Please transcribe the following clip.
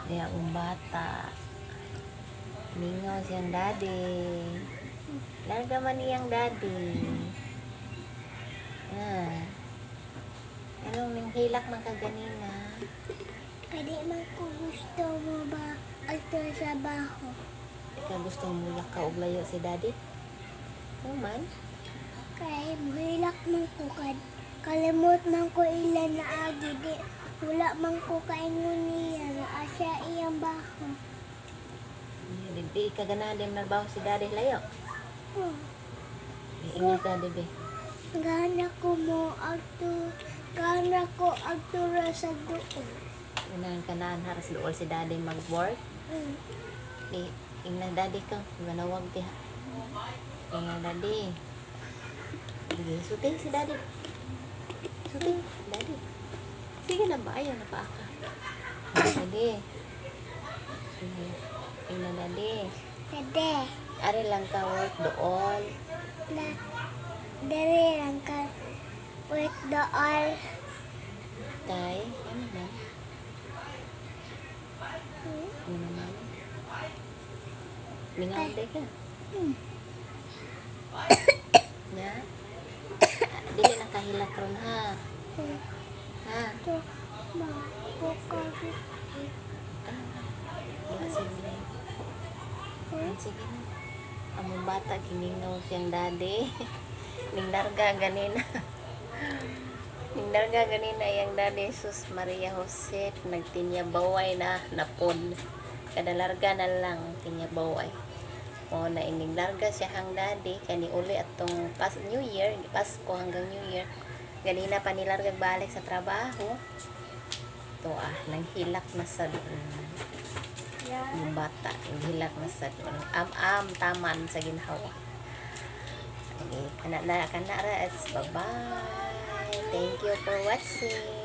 Kaya ang bata. Mingaw siyang daddy. Larga man niyang daddy. Anong ninghilak man ka ganina? Pwede man kung gusto mo ba alter sa baho. Ikaw gusto mo mulak ka og layo si daddy? Man? Kaya muhilak man ko kalimot man ko ilan na agi di. Wala man ko kaingon niya na asya iyang baho. Di ka ganahan din nagbaho si daddy layo. Oh. Ingat daddy be. Gana ko agtura sa doon. Ganahan kanaan haras dool si daddy mag-work. Ingnan daddy ka. Manawag diha. Ingnan daddy. Sige, suting si daddy. Suting, daddy. Sige na ba? Ayaw na pa ka. Daddy. Sige. Ingnan daddy. Dede, Ari lang ka work doon. na dere lang ka with the all. Tay, ano na? Ano naman? Mingaw day ka. Ya? Dili na kahilak ron ha. Ha? To makukagi. Ya, sige. Sige na. Among bata, giningaw siyang daddy. Ninglarga ganina. Ninglarga ganina yung daddy. Sus Maria Jose. Nagtinyabaway na napod. Kada larga na lang tinyabaway. O na iniglarga siya hang daddy. Kani uli atong New Year. Pasko hanggang New Year. Ganina pa nilarga balik sa trabaho. Ito nanghilak na sa yung bata, hilak na sa taman sa ginhawa. Okay, kana ra, bye bye. Thank you for watching.